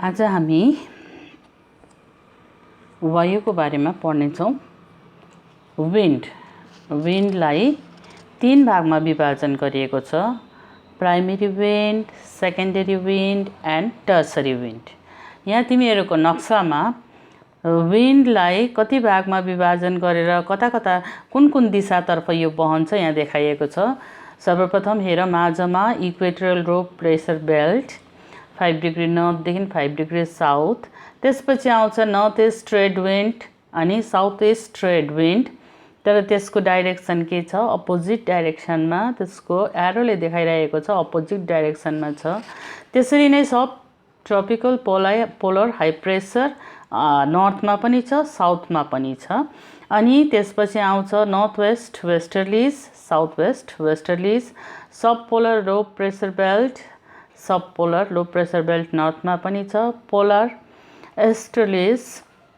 आज हामी वायुको बारेमा पढ्नेछौँ। विन्डलाई तीन भागमा विभाजन गरिएको छ। Primary wind, secondary wind and tertiary wind. यहाँ तिमीहरूको नक्सामा विन्डलाई कति भागमा विभाजन गरेर कता कता कुन कुन दिशातर्फ यो बहन्छ यहाँ देखाइएको छ। सर्वप्रथम हेर, माझमा equatorial low pressure belt 5 degree नर्थदेखि 5 डिग्री साउथ। त्यसपछि आउँछ नर्थ इस्ट ट्रेड विन्ड अनि साउथ इस्ट ट्रेड विन्ड। तर त्यसको डाइरेक्सन के छ? अपोजिट डाइरेक्सनमा त्यसको एरोले देखाइरहेको छ, अपोजिट डाइरेक्सनमा छ। त्यसरी नै subtropical polar high pressure नर्थमा पनि छ, साउथमा पनि छ। अनि त्यसपछि आउँछ north west westerlies, south west westerlies. Subpolar low pressure belt, subpolar low pressure belt नर्थमा पनि छ। Polar easterlies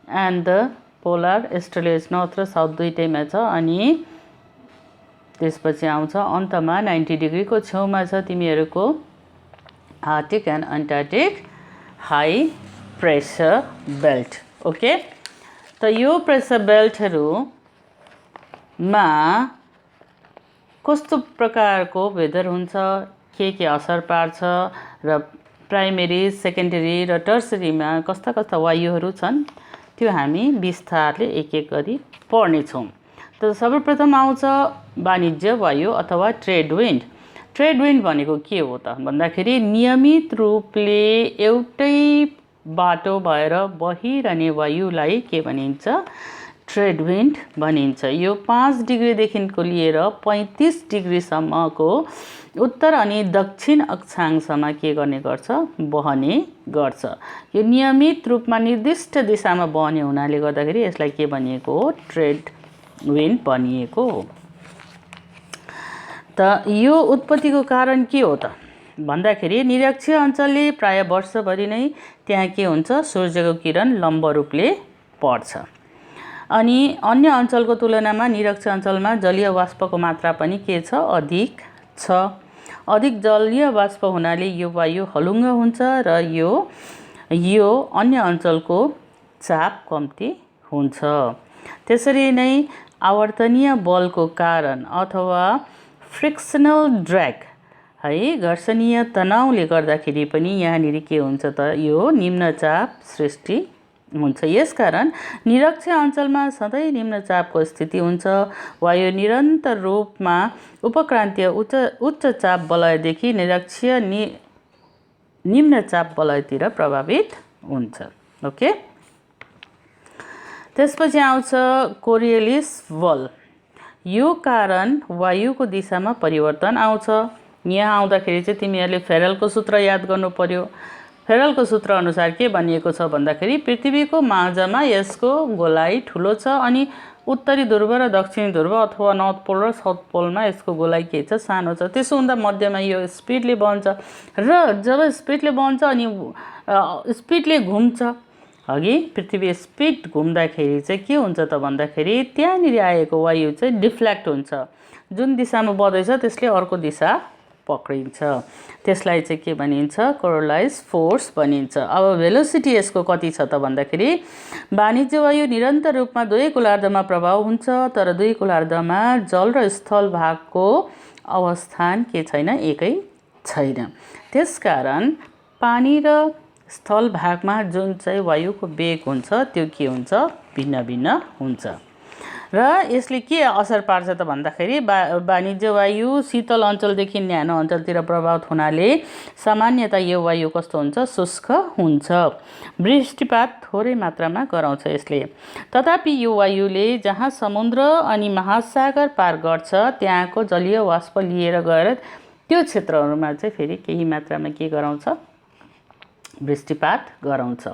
and the polar easterlies north र साउथ दुईटैमा छ। अनि त्यसपछि आउँछ अन्तमा 90 डिग्रीको छेउमा छ तिमीहरूको Arctic and Antarctic high pressure belt. Okay, त यो प्रेसर बेल्टहरूमा कस्तो प्रकारको वेदर हुन्छ, के असर पार्छ र प्राइमेरी, सेकेन्डरी र टर्सरीमा कस्ता कस्ता वायुहरू छन् त्यो हामी विस्तारले एक एक गरी पढ्नेछौँ। त सर्वप्रथम आउँछ वाणिज्य वायु अथवा ट्रेड विन्ड। ट्रेड विन्ड भनेको के हो त भन्दाखेरि नियमित रूपले एउटै बाटो भएर बहिरहने वायुलाई के भनिन्छ? ट्रेड विन्ड भनिन्छ। यो 5 डिग्रीदेखिको लिएर 35 डिग्रीसम्मको उत्तर अनि दक्षिण अक्षांशमा के गर्ने गर्छ? बहने गर्छ। यो नियमित रूपमा निर्दिष्ट दिशामा बहने हुनाले गर्दाखेरि यसलाई के भनिएको हो? ट्रेड विन्ड भनिएको हो। त यो उत्पत्तिको कारण के हो त भन्दाखेरि निरक्षीय अञ्चलले प्राय वर्षभरि नै त्यहाँ के हुन्छ? सूर्यको किरण लम्ब रूपले पर्छ। अनि अन्य अञ्चलको तुलनामा निरक्षीय अञ्चलमा जलीय वाष्पको मात्रा पनि के छ? अधिक छ। अधिक जलीय वाष्प हुनाले यो वायु हलुङ्ग हुन्छ र यो अन्य अञ्चलको चाप कम्ती हुन्छ। त्यसरी नै आवर्तनीय बलको कारण अथवा फ्रिक्सनल ड्र्याग है, घर्षणीय तनावले गर्दाखेरि पनि यहाँनिर के हुन्छ त? यो निम्नचाप सृष्टि हुन्छ। यसकारण निरक्षीय अञ्चलमा सधैँ निम्नचापको स्थिति हुन्छ। वायु निरन्तर रूपमा उपक्रान्तीय उच्च चाप वलयदेखि निरक्षीय निम्नचाप वलयतिर प्रभावित हुन्छ। ओके, त्यसपछि आउँछ कोरियोलिस बल। यो कारण वायुको दिशामा परिवर्तन आउँछ। यहाँ आउँदाखेरि चाहिँ तिमीहरूले फेरलको सूत्र याद गर्नु पर्यो। फेरलको सूत्र अनुसार के भनिएको छ भन्दाखेरि पृथ्वीको माझमा यसको गोलाइ ठुलो छ अनि उत्तरी ध्रुव र दक्षिणी ध्रुव अथवा नर्थ पोल र साउथ पोलमा यसको गोलाइ के छ? सानो छ। त्यसो हुँदा मध्यमा यो स्पिडले बहन्छ र जब स्पिडले बहन्छ अनि स्पिडले घुम्छ, अघि पृथ्वी स्पिड घुम्दाखेरि चाहिँ के हुन्छ त भन्दाखेरि त्यहाँनिर आएको वायु चाहिँ डिफ्लेक्ट हुन्छ। जुन दिशामा बढ्दैछ त्यसले अर्को दिशा पक्रिन्छ। त्यसलाई चाहिँ के भनिन्छ? कोरियोलिस फोर्स भनिन्छ। अब भेलोसिटी यसको कति छ त भन्दाखेरि वाणिज्य वायु निरन्तर रूपमा दुवै गोलार्धमा प्रभाव हुन्छ, तर दुई गोलार्धमा जल र स्थल भागको अवस्थान के छैन? एकै छैन। त्यसकारण पानी र स्थल भागमा जुन चाहिँ वायुको वेग हुन्छ त्यो के हुन्छ? भिन्न भिन्न हुन्छ। र यसले के असर पार्छ त भन्दाखेरि वाणिज्य वायु शीतल अञ्चलदेखि न्यानो अञ्चलतिर प्रभावित हुनाले सामान्यतया यो वायु कस्तो हुन्छ? शुष्क हुन्छ। वृष्टिपात थोरै मात्रामा गराउँछ यसले। तथापि यो वायुले जहाँ समुद्र अनि महासागर पार गर्छ त्यहाँको जलीय वाष्प लिएर गएर त्यो क्षेत्रहरूमा चाहिँ फेरि केही मात्रामा के गराउँछ? वृष्टिपात गराउँछ।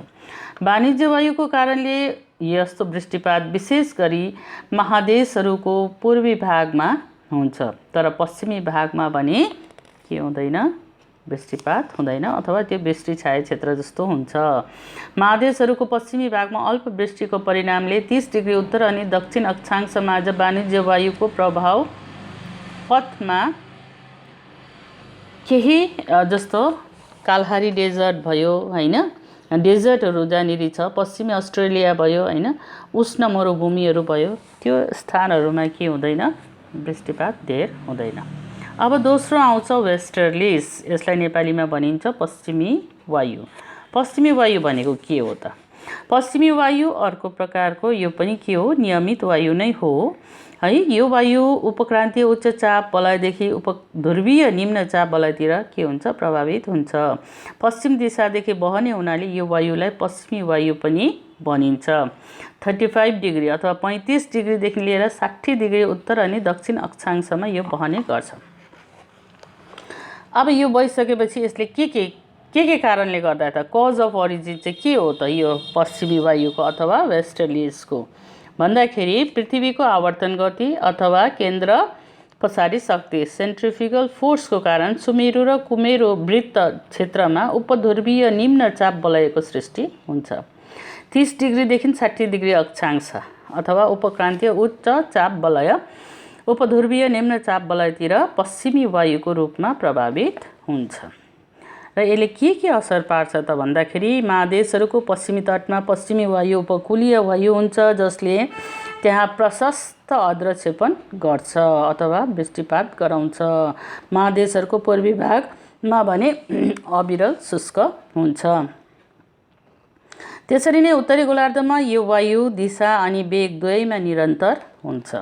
वाणिज्य वायुको कारणले यस्तो वृष्टिपात विशेष गरी महादेशहरूको पूर्वी भागमा हुन्छ, तर पश्चिमी भागमा भने के हुँदैन? वृष्टिपात हुँदैन अथवा त्यो वृष्टि छाया क्षेत्र जस्तो हुन्छ। महादेशहरूको पश्चिमी भागमा अल्प वृष्टिको परिणामले 30 डिग्री उत्तर अनि दक्षिण अक्षांशमा वाणिज्य वायुको प्रभाव पथमा केही जस्तो कालहारी डेजर्ट भयो हैन, डेजर्टहरू जहाँनिर छ, पश्चिमी अस्ट्रेलिया भयो हैन, उष्ण मरुभूमिहरू भयो, त्यो स्थानहरूमा के हुँदैन, वृष्टिपात धेर हुँदैन। अब दोस्रो आउँछ वेस्टर्लिज। यसलाई नेपालीमा भनिन्छ पश्चिमी वायु। पश्चिमी वायु भनेको के हो त? पश्चिमी वायु अर्को प्रकारको यो पनि के हो, नियमित वायु नै हो है। यो वायु उपक्रान्तीय उच्च चाप वलयदेखि उपध्रुवीय निम्न चाप वलयतिर के हुन्छ, प्रभावित हुन्छ। पश्चिम दिशादेखि बहने हुनाले यो वायुलाई पश्चिमी वायु पनि भनिन्छ। 35 डिग्री अथवा 35 डिग्रीदेखि लिएर 60 डिग्री उत्तर अनि दक्षिण अक्षांशमा यो बहने गर्छ। अब यो भइसकेपछि यसले के कारणले गर्दा त, कज अफ ओरिजिन चाहिँ के हो त यो पश्चिमी वायुको अथवा वेस्टर्लिजको भन्दाखेरि पृथ्वीको आवर्तन गति अथवा केन्द्र पछाडि शक्ति सेन्ट्रिफ्युगल फोर्सको कारण सुमेरु र कुमेरु वृत्त क्षेत्रमा उपध्रुवीय निम्न चाप वलयको सृष्टि हुन्छ। 30 डिग्रीदेखि 60 डिग्री अक्षांश अथवा उपक्रान्तीय उच्च चाप वलय उपध्रुवीय निम्न चाप वलयतिर पश्चिमी वायुको रूपमा प्रभावित हुन्छ। र यसले के असर पार्छ त भन्दाखेरि महादेशहरूको पश्चिमी तटमा पश्चिमी वायु उपकूलीय वायु हुन्छ, जसले त्यहाँ प्रशस्त अद्रक्षेपण गर्छ अथवा वृष्टिपात गराउँछ। महादेशहरूको पूर्वी भागमा भने अविरल शुष्क हुन्छ। त्यसरी नै उत्तरी गोलार्धमा यो वायु दिशा अनि वेग दुवैमा निरन्तर हुन्छ।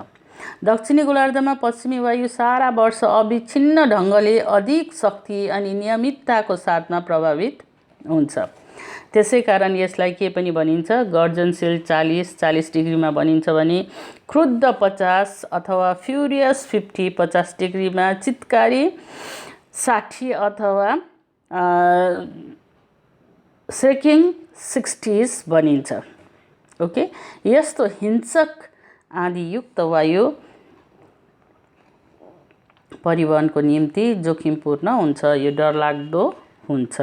दक्षिणी गोलार्धमा पश्चिमी वायु सारा वर्ष अविच्छिन्न ढङ्गले अधिक शक्ति अनि नियमितताको साथमा प्रभावित हुन्छ। त्यसै कारण यसलाई के पनि भनिन्छ, गर्जनशील 40 डिग्रीमा भनिन्छ भने क्रुद्ध 50 अथवा फ्युरियस 50 डिग्रीमा चित्कारी 60 अथवा सेकिङ 60s भनिन्छ। ओके, यस्तो हिंसक आँधीयुक्त वायु परिवहनको निम्ति जोखिमपूर्ण हुन्छ, यो डरलाग्दो हुन्छ।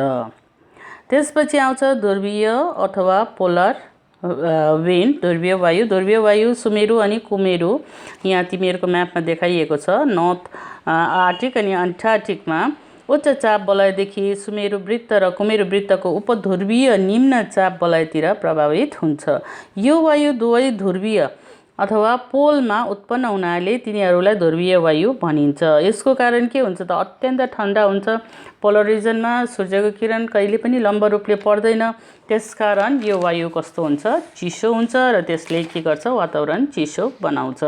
त्यसपछि आउँछ ध्रुवीय अथवा पोलर विन्ड, ध्रुवीय वायु। ध्रुवीय वायु सुमेरु अनि कुमेरु, यहाँ तिमीहरूको म्यापमा देखाइएको छ, नर्थ आर्टिक अनि अन्टार्कटिकमा उच्च चाप वलयदेखि सुमेरु वृत्त र कुमेरु वृत्तको उपध्रुवीय निम्न चाप वलयतिर प्रभावित हुन्छ। यो वायु दुवै ध्रुवीय अथवा पोलमा उत्पन्न हुनाले तिनीहरूलाई ध्रुवीय वायु भनिन्छ। यसको कारण के हुन्छ त, अत्यन्त ठन्डा हुन्छ। पोलर रिजनमा सूर्यको किरण कहिले पनि लम्ब रूपले पर्दैन, त्यसकारण यो वायु कस्तो हुन्छ, चिसो हुन्छ र त्यसले के गर्छ, वातावरण चिसो बनाउँछ।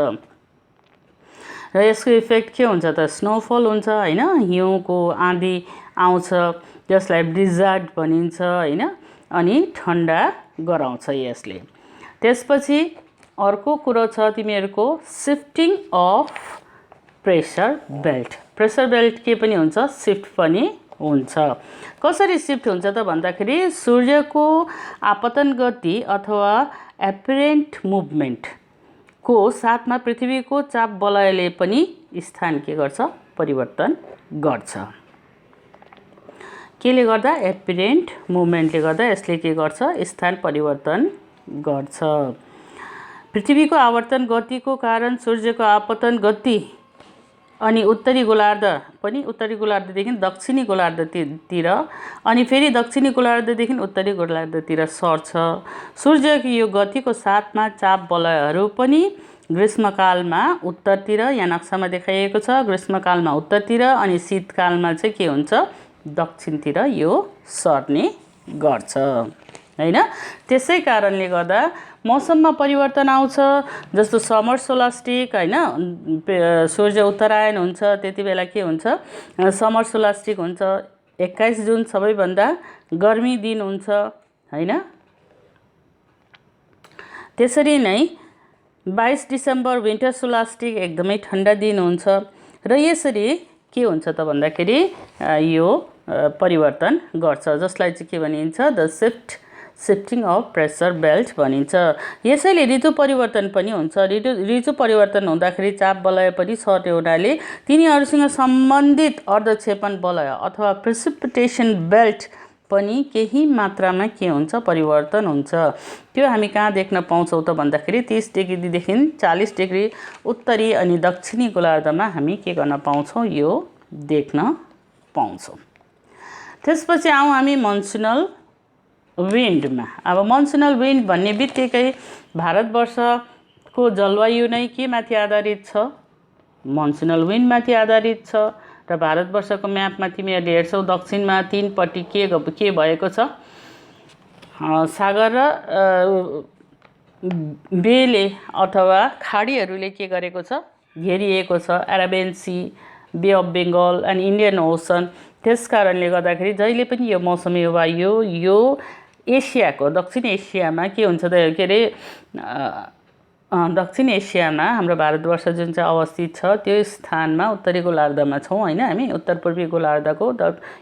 र यसको इफेक्ट के हुन्छ त, स्नोफल हुन्छ हैन, हिउँको आँधी आउँछ जसलाई ब्लिजार्ड भनिन्छ हैन, अनि ठन्डा गराउँछ यसले। त्यसपछि अर्को कुरो छ तिमीहरूको shifting of pressure belt. Pressure belt के पनि हुन्छ, शिफ्ट पनि हुन्छ। कसरी शिफ्ट हुन्छ त भन्दाखेरि सूर्यको आपतन गति अथवा एपरेन्ट मुभमेन्टको साथमा पृथ्वीको चाप वलयले पनि स्थान के गर्छ, परिवर्तन गर्छ। केले गर्दा, एपरेन्ट मुभमेन्टले गर्दा यसले के गर्छ, स्थान परिवर्तन गर्छ। पृथ्वीको आवर्तन गतिको कारण सूर्यको आपतन गति अनि उत्तरी गोलार्ध पनि उत्तरी गोलार्धदेखि दक्षिणी गोलार्धतिर अनि फेरि दक्षिणी गोलार्धदेखि उत्तरी गोलार्धतिर सर्छ। सूर्यको यो गतिको साथमा चाप वलयहरू पनि ग्रीष्मकालमा उत्तरतिर, यहाँ नक्सामा देखाइएको छ, ग्रीष्मकालमा उत्तरतिर अनि शीतकालमा चाहिँ के हुन्छ, दक्षिणतिर यो सर्ने गर्छ हैन। त्यसै कारणले गर्दा मौसममा परिवर्तन आउँछ, जस्तो समर सोलास्टिक हैन, सूर्य उत्तरायण हुन्छ, त्यति बेला के हुन्छ, समर सोलास्टिक हुन्छ। 21 जुन सबैभन्दा गर्मी दिन हुन्छ हैन। त्यसरी नै 22 डिसेम्बर विन्टर सोलास्टिक एकदमै ठन्डा दिन हुन्छ। र यसरी के हुन्छ त भन्दाखेरि यो परिवर्तन गर्छ, जसलाई चाहिँ के भनिन्छ, द शिफ्टिङ अफ प्रेसर बेल्ट भनिन्छ। यसैले ऋतु परिवर्तन पनि हुन्छ। ऋतु परिवर्तन हुँदाखेरि चाप वलय पनि सर्ने हुनाले तिनीहरूसँग सम्बन्धित अर्धक्षेपण वलय अथवा प्रेसिपिटेसन बेल्ट पनि केही मात्रामा के हुन्छ, परिवर्तन हुन्छ। त्यो हामी कहाँ देख्न पाउँछौँ त भन्दाखेरि 30 डिग्रीदेखि 40 डिग्री उत्तरी अनि दक्षिणी गोलार्धमा हामी के गर्न पाउँछौँ, यो देख्न पाउँछौँ। त्यसपछि आउँ हामी मनसुनल विन्डमा, अब मनसुनल विन्ड भन्ने बित्तिकै भारतवर्षको जलवायु नै के माथि आधारित छ? मनसुनल विन्डमाथि आधारित छ। र भारतवर्षको म्यापमा तिमीहरूले हेर्छौ दक्षिणमा 3 पट्टि के भएको छ? सागर र बेले अथवा खाडीहरूले के गरेको छ? घेरिएको छ। Arabian C, bay of Bengal and Indian ocean. त्यस कारणले गर्दाखेरि जहिले पनि यो मौसमी वायु यो एसियाको दक्षिण एसियामा के हुन्छ त के अरे दक्षिण एसियामा हाम्रो भारतवर्ष जुन चाहिँ अवस्थित छ त्यो स्थानमा उत्तरी गोलार्धमा छौँ होइन हामी। उत्तर पूर्वी गोलार्धको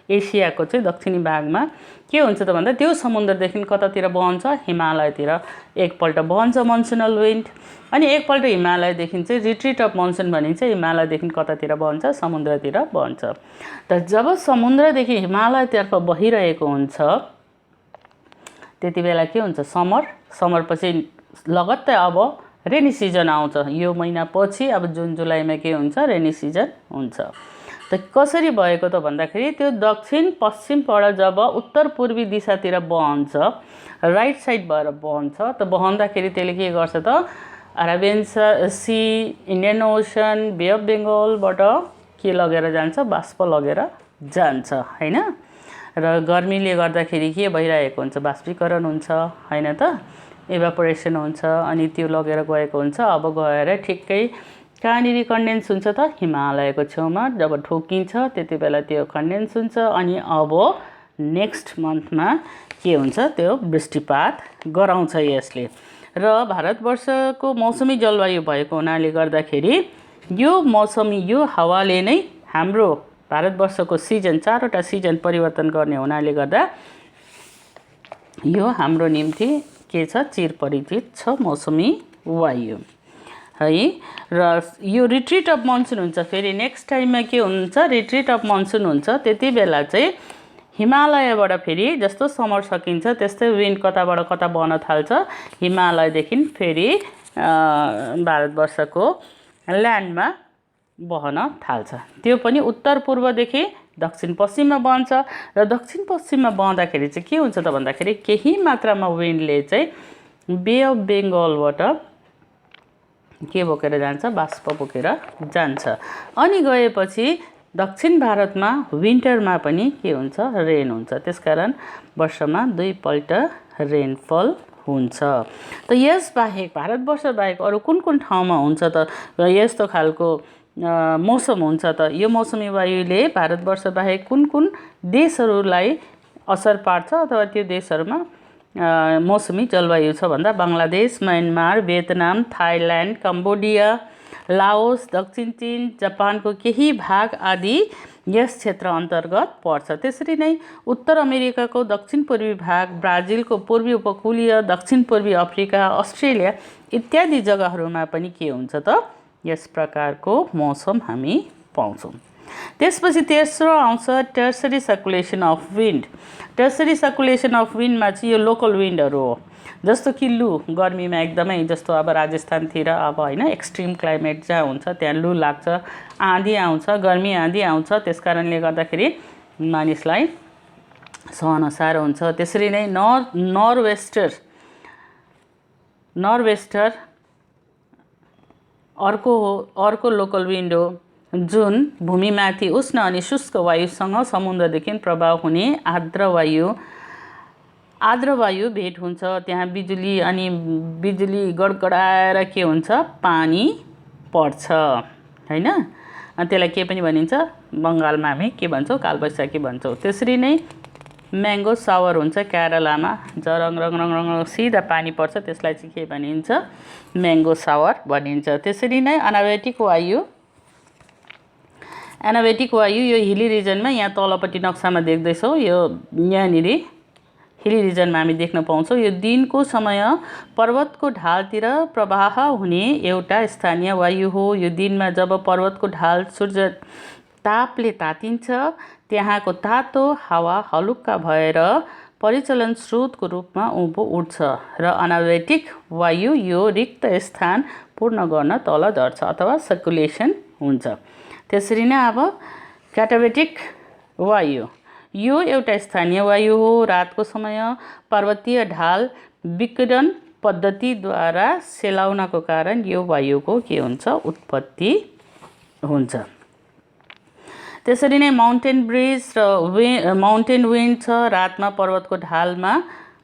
एसियाको चाहिँ दक्षिणी भागमा के हुन्छ त भन्दा त्यो समुद्रदेखि कतातिर बहन्छ? हिमालयतिर एकपल्ट बहन्छ मनसुनल विन्ड। अनि एकपल्ट हिमालयदेखि चाहिँ रिट्रिट अफ मनसुन भनिन्छ। हिमालयदेखि कतातिर बहन्छ? समुद्रतिर बहन्छ। त जब समुद्रदेखि हिमालयतर्फ बहिरहेको हुन्छ त्यति बेला के हुन्छ? समर पछि लगत्तै अब रेनी सिजन आउँछ। यो महिना पछि अब जुन जुलाईमा के हुन्छ? रेनी सिजन हुन्छ। त कसरी भएको त भन्दाखेरि त्यो दक्षिण पश्चिमबाट जब उत्तर पूर्वी दिशातिर बहन्छ, राइट साइड भएर बहन्छ, त बहँदाखेरि त्यसले के गर्छ त Arabian C, Indian ocean, bay of बेङ्गलबाट के लगेर जान्छ? बाष्प लगेर जान्छ होइन। र गर्मीले गर्दाखेरि के भइरहेको हुन्छ? बाष्पीकरण हुन्छ होइन त, इभापोरेसन हुन्छ। अनि त्यो लगेर गएको हुन्छ। अब गएर ठिक्कै कहाँनिर कन्डेन्स हुन्छ त? हिमालयको छेउमा जब ठोकिन्छ त्यति बेला त्यो कन्डेन्स हुन्छ। अनि अब नेक्स्ट मन्थमा के हुन्छ? त्यो वृष्टिपात गराउँछ यसले। र भारतवर्षको मौसमी जलवायु भएको हुनाले गर्दाखेरि यो मौसमी यो हावाले नै हाम्रो भारतवर्षको सिजन 4वटा सिजन परिवर्तन गर्ने हुनाले गर्दा यो हाम्रो निम्ति के छ? चिरपरिचित छ मौसमी वायु है। र यो रिट्रिट अफ मनसुन हुन्छ। फेरि नेक्स्ट टाइममा के हुन्छ? रिट्रिट अफ मनसुन हुन्छ। त्यति बेला चाहिँ हिमालयबाट फेरि जस्तो समर सकिन्छ त्यस्तै विन्ड कताबाट कता बहन थाल्छ? हिमालयदेखि फेरि भारतवर्षको ल्यान्डमा बहन थाल्छ। त्यो पनि उत्तर पूर्वदेखि दक्षिण पश्चिममा बहन्छ। र दक्षिण पश्चिममा बहँदाखेरि चाहिँ के हुन्छ त भन्दाखेरि केही मात्रामा विन्डले चाहिँ बे अफ बेङ्गलबाट के बोकेर जान्छ? बाष्प बोकेर जान्छ। अनि गएपछि दक्षिण भारतमा विन्टरमा पनि के हुन्छ? रेन हुन्छ। त्यसकारण वर्षमा 2 पल्ट रेनफल हुन्छ। त यसबाहेक भारतवर्ष बाहेक अरू कुन कुन ठाउँमा हुन्छ त यस्तो खालको मौसम हुन्छ त? यो मौसमी वायुले भारतवर्ष बाहेक कुन कुन देशहरूलाई असर पार्छ अथवा त्यो देशहरूमा मौसमी जलवायु छ भन्दा Bangladesh, Myanmar, Vietnam, Thailand, Cambodia, Laos, दक्षिण चीन, जापानको केही भाग आदि यस क्षेत्र अन्तर्गत पर्छ। त्यसरी नै उत्तर अमेरिकाको दक्षिण पूर्वी भाग, ब्राजिलको पूर्वी उपकूलीय, दक्षिण पूर्वी अफ्रिका, अस्ट्रेलिया इत्यादि जग्गाहरूमा पनि के हुन्छ त? यस प्रकारको मौसम हामी पाउँछौँ। त्यसपछि तेस्रो आउँछ tertiary circulation of wind. Tertiary circulation of विन्डमा चाहिँ यो लोकल विन्डहरू हो। जस्तो कि लु गर्मीमा एकदमै जस्तो अब राजस्थानतिर अब होइन एक्सट्रिम क्लाइमेट जहाँ हुन्छ त्यहाँ लु लाग्छ, आँधी आउँछ, गर्मी आँधी आउँछ। त्यस कारणले गर्दाखेरि मानिसलाई सहन साह्रो हुन्छ। त्यसरी नै नर्वेस्टर अर्को लोकल विन्ड हो जुन भूमिमाथि उष्ण अनि शुष्क वायुसँग समुद्रदेखि प्रभाव हुने आर्द्र वायु भेट हुन्छ। त्यहाँ बिजुली गडगडाएर के हुन्छ? पानी पर्छ होइन। अनि त्यसलाई के पनि भनिन्छ? बङ्गालमा हामी के भन्छौँ? कालवैशाखी भन्छौँ। त्यसरी नै म्याङ्गो सावर हुन्छ केरलामा, जरङ रङ रङ रङ सिधा पानी पर्छ, त्यसलाई चाहिँ के भनिन्छ? म्याङ्गो सावर भनिन्छ। त्यसरी नै एनाबेटिक वायु यो हिली रिजनमा यहाँ तलपट्टि नक्सामा देख्दैछौँ। यो यहाँनिर हिली रिजनमा हामी देख्न पाउँछौँ। यो दिनको समय पर्वतको ढालतिर प्रवाह हुने एउटा स्थानीय वायु हो। यो दिनमा जब पर्वतको ढाल सूर्य तापले तातिन्छ त्यहाँको तातो हावा हलुक्का भएर परिचलन स्रोतको रूपमा उँभो उठ्छ र अनाबेटिक वायु यो रिक्त स्थान पूर्ण गर्न तल झर्छ अथवा सर्कुलेसन हुन्छ। त्यसरी नै अब क्याटाबेटिक वायु यो एउटा स्थानीय वायु हो। रातको समय पर्वतीय ढाल विकिरण पद्धतिद्वारा सेलाउनको कारण यो वायुको के हुन्छ उत्पत्ति हुन्छ। त्यसरी नै माउन्टेन ब्रिज र माउन्टेन विन्ड छ, रातमा पर्वतको ढालमा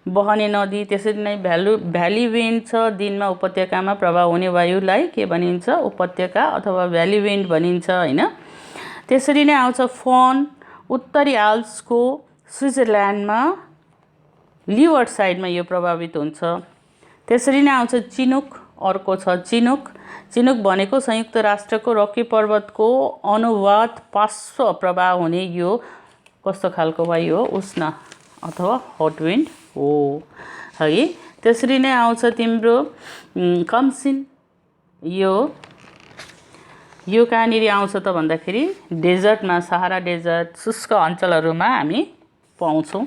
बहने नदी। त्यसरी नै भ्याली विन्ड छ, दिनमा उपत्यकामा प्रभाव हुने वायुलाई के भनिन्छ उपत्यका अथवा भ्याली विन्ड भनिन्छ हैन। त्यसरी नै आउँछ फोन, उत्तरी आल्प्सको स्विजरल्यान्डमा लिवर्ड साइडमा यो प्रभावित हुन्छ। त्यसरी नै आउँछ चिनुक, अर्को छ चिनुक। चिनुक भनेको संयुक्त राष्ट्रको रकी पर्वतको अनुवाद पार्श्व प्रभाव हुने यो कस्तो खालको वायु हो उष्ण अथवा हट विन्ड हो है। त्यसरी नै आउँछ तिम्रो कम्सिन, यो कहाँनिर आउँछ त भन्दाखेरि डेजर्टमा, सहारा डेजर्ट शुष्क अञ्चलहरूमा हामी पाउँछौँ।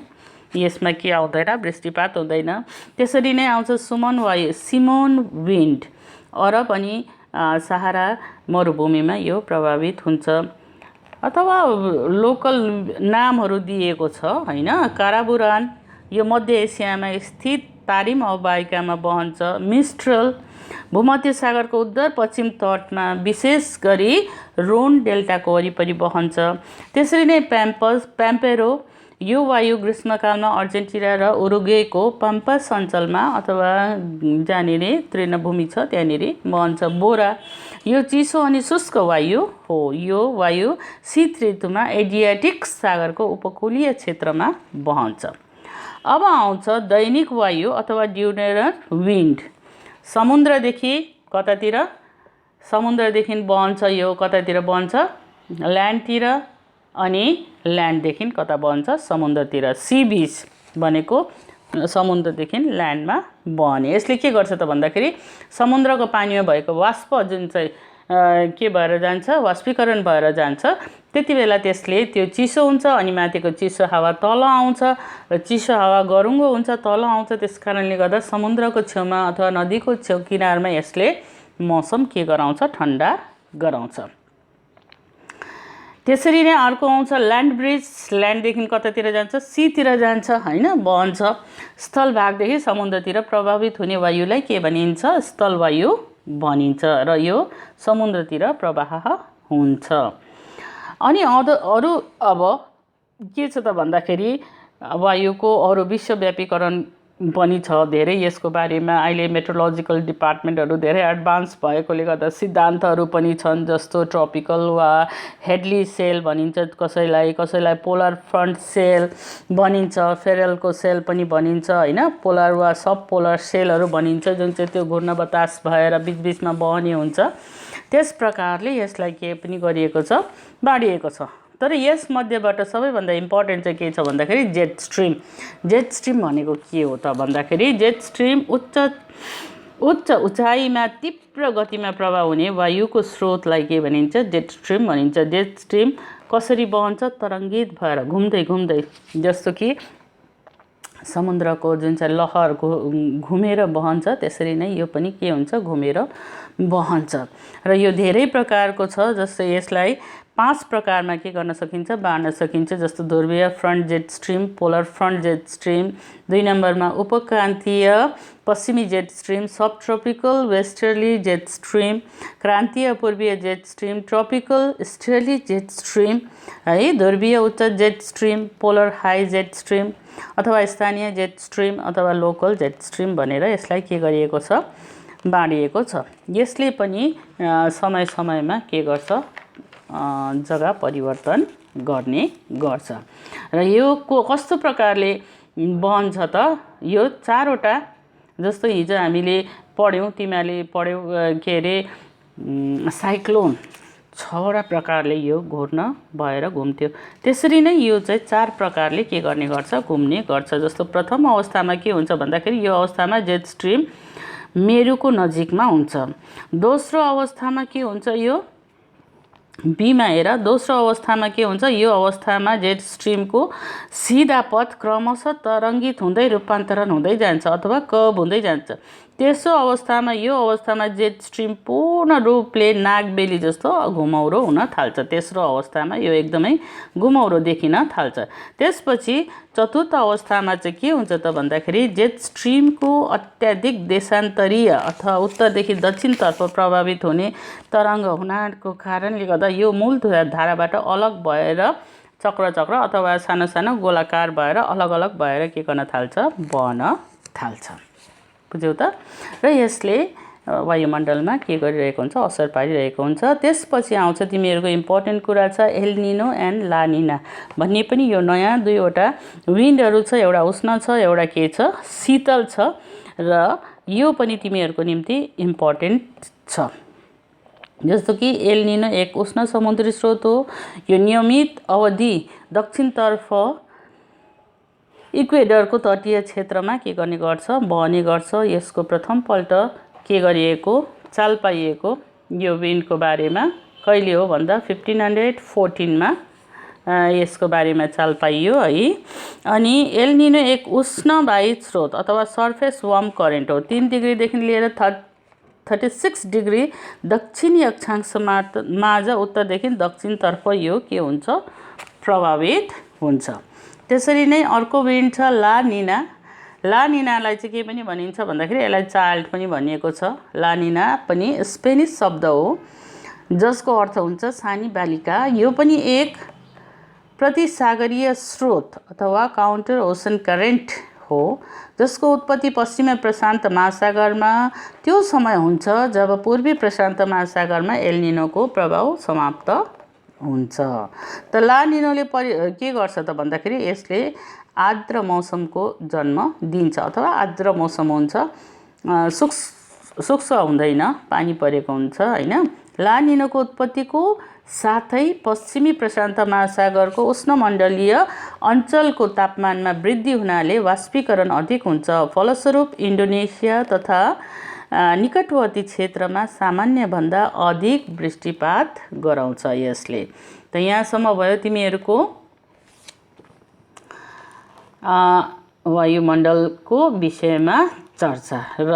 यसमा के आउँदैन वृष्टिपात हुँदैन। त्यसरी नै आउँछ सिमोन विन्ड, अरब अनि सहारा मरुभूमिमा यो प्रभावित हुन्छ। अथवा लोकल नामहरू दिएको छ हैन। काराबुरान यो मध्य एसियामा स्थित तारिम अववाहिकामा बहन्छ। मिस्ट्रल भूमध्य सागरको उत्तर पश्चिम तटमा विशेष गरी रोन डेल्टाको वरिपरि बहन्छ। त्यसरी नै प्याम्पेरो यो वायु ग्रीष्मकालमा अर्जेन्टिना र उरुग्वेको पम्पास अञ्चलमा अथवा जहाँनिर तृणभूमि छ त्यहाँनिर बहन्छ। बोरा यो चिसो अनि शुष्क वायु हो। यो वायु शीत ऋतुमा एडियाटिक सागरको उपकूलीय क्षेत्रमा बहन्छ। अब आउँछ दैनिक वायु अथवा ड्युनेरल विन्ड। समुद्रदेखि कतातिर समुद्रदेखि बहन्छ, यो कतातिर बहन्छ ल्यान्डतिर, अनि ल्यान्डदेखि कता बहन्छ समुद्रतिर। सी बीच भनेको समुद्रदेखि ल्यान्डमा बहने। यसले के गर्छ त भन्दाखेरि समुद्रको पानीमा भएको वाष्प जुन चाहिँ के भएर जान्छ वाष्पीकरण भएर जान्छ, त्यति बेला त्यसले त्यो चिसो हुन्छ अनि माथिको चिसो हावा तल आउँछ र चिसो हावा गरुङ्गो हुन्छ तल आउँछ। त्यस कारणले गर्दा समुद्रको छेउमा अथवा नदीको छेउ किनारमा यसले मौसम के गराउँछ ठन्डा गराउँछ। त्यसरी नै अर्को आउँछ ल्यान्ड ब्रिज। ल्यान्डदेखि कतातिर जान्छ सीतिर जान्छ हैन, बहन्छ। स्थल भागदेखि समुद्रतिर प्रभावित हुने वायुलाई के भनिन्छ स्थलवायु भनिन्छ र यो समुद्रतिर प्रवाह हुन्छ। अनि अरू अब के छ त भन्दाखेरि वायुको अरू विश्वव्यापीकरण पनि छ धेरै। यसको बारेमा अहिले मेट्रोलोजिकल डिपार्टमेन्टहरू धेरै एडभान्स भएकोले गर्दा सिद्धान्तहरू पनि छन्, जस्तो ट्रपिकल वा हेडली सेल भनिन्छ कसैलाई पोलर फ्रन्ट सेल भनिन्छ, फेरलको सेल पनि भनिन्छ हैन। पोलर वा सब पोलर सेलहरू भनिन्छ जुन चाहिँ त्यो घूर्ण बतास भएर बीचबीचमा बहने हुन्छ। त्यस प्रकारले यसलाई के पनि गरिएको छ बाँडिएको छ। तर यस मध्येबाट सबैभन्दा इम्पोर्टेन्ट चाहिँ के छ भन्दाखेरि जेट स्ट्रिम। जेट स्ट्रिम भनेको के हो त भन्दाखेरि जेट स्ट्रिम उच्च उचाइमा तीव्र गतिमा प्रवाह हुने वायुको स्रोतलाई के भनिन्छ जेट स्ट्रिम भनिन्छ। जेट स्ट्रिम कसरी बहन्छ तरङ्गित भएर घुम्दै जस्तो कि समुद्रको जुन चाहिँ लहर घुमेर बहन्छ त्यसरी नै यो पनि के हुन्छ घुमेर बहन्छ। र यो धेरै प्रकारको छ, जस्तै यसलाई 5 प्रकारमा के गर्न सकिन्छ बाँड्न सकिन्छ। जस्तो ध्रुवीय front jet stream, polar front jet stream, 2 नम्बरमा उपक्रान्तीय पश्चिमी jet stream, subtropical westerly jet stream, क्रान्तीय पूर्वीय jet stream, tropical easterly jet stream है, ध्रुवीय उच्च jet stream, polar high jet stream अथवा स्थानीय जेट स्ट्रिम अथवा लोकल जेट स्ट्रिम भनेर यसलाई के गरिएको छ बाँडिएको छ। यसले पनि समय समयमा के गर्छ जग्गा परिवर्तन गर्ने गर्छ। र यो कस्तो प्रकारले बहन्छ त यो 4 वटा, जस्तो हिजो हामीले पढ्यौँ तिमीहरूले पढ्यौ के अरे साइक्लोन 6 वटा प्रकारले यो घुर्न भएर घुम्थ्यो। त्यसरी नै यो चाहिँ 4 प्रकारले के गर्ने गर्छ घुम्ने गर्छ। जस्तो प्रथम अवस्थामा के हुन्छ भन्दाखेरि यो अवस्थामा जेट स्ट्रिम मेरुको नजिकमा हुन्छ। दोस्रो अवस्थामा के हुन्छ यो बीमा हेर, दोस्रो अवस्थामा के हुन्छ यो अवस्थामा जेट स्ट्रिमको सिधा पथ क्रमशः तरङ्गित हुँदै रूपान्तरण हुँदै जान्छ अथवा कर्व हुँदै जान्छ। तेस्रो अवस्थामा यो अवस्थामा जेट स्ट्रिम पूर्ण रूपले नागबेली जस्तो घुमौरो हुन थाल्छ। तेस्रो अवस्थामा यो एकदमै घुमौरो देखिन थाल्छ। त्यसपछि चतुर्थ अवस्थामा चाहिँ के हुन्छ त भन्दाखेरि जेट स्ट्रिमको अत्याधिक देशान्तरीय अथवा उत्तरदेखि दक्षिणतर्फ प्रभावित हुने तरङ्ग हुनाको कारणले गर्दा यो मूल धाराबाट अलग भएर चक्र चक्र अथवा सानो सानो गोलाकार भएर अलग अलग भएर के गर्न थाल्छ, बहन थाल्छ। बुझ्यौ त? र यसले वायुमण्डलमा के गरिरहेको हुन्छ, असर पारिरहेको हुन्छ। त्यसपछि आउँछ तिमीहरूको इम्पोर्टेन्ट कुरा छ एल निनो एन्ड ला निना भन्ने पनि यो नयाँ दुईवटा विन्डहरू छ। एउटा उष्ण छ, एउटा के छ, शीतल छ, र यो पनि तिमीहरूको निम्ति इम्पोर्टेन्ट छ। जस्तो कि एल निनो एक उष्ण समुद्री स्रोत हो। यो नियमित अवधि दक्षिणतर्फ इक्वेडरको तटीय क्षेत्रमा के गर्ने गर्छ, बहने गर्छ। यसको प्रथमपल्ट के गरिएको, चाल पाइएको यो विन्डको बारेमा कहिले हो भन्दा 1514 मा यसको बारेमा चाल पाइयो है। अनि एल निनो एक उष्ण वायु स्रोत अथवा सर्फेस वार्म करेन्ट हो। 3 डिग्रीदेखि लिएर 36 डिग्री दक्षिणी अक्षांशमा माझ उत्तरदेखि दक्षिणतर्फ यो के हुन्छ, प्रभावित हुन्छ। त्यसरी नै अर्को विन्ड छ ला निना। ला निनालाई चाहिँ के पनि भनिन्छ भन्दाखेरि यसलाई चाइल्ड पनि भनिएको छ। ला निना पनि स्पेनिस शब्द हो जसको अर्थ हुन्छ सानी बालिका। यो पनि एक प्रतिसागरीय स्रोत अथवा काउन्टर ओसन करेन्ट हो जसको उत्पत्ति पश्चिमी प्रशान्त महासागरमा त्यो समय हुन्छ जब पूर्वी प्रशान्त महासागरमा एल निनोको प्रभाव समाप्त हुन्छ। त ला निनोले के गर्छ त भन्दाखेरि यसले आर्द्र मौसमको जन्म दिन्छ अथवा आर्द्र मौसम हुन्छ, शुष्क हुँदैन, पानी परेको हुन्छ हैन। ला निनोको उत्पत्तिको साथै पश्चिमी प्रशान्त महासागरको उष्णमण्डलीय अञ्चलको तापमानमा वृद्धि हुनाले वाष्पीकरण अधिक हुन्छ। फलस्वरूप इन्डोनेसिया तथा निकटवर्ती क्षेत्रमा सामान्यभन्दा अधिक वृष्टिपात गराउँछ यसले। त यहाँसम्म भयो तिमीहरूको वायुमण्डलको विषयमा चर्चा। र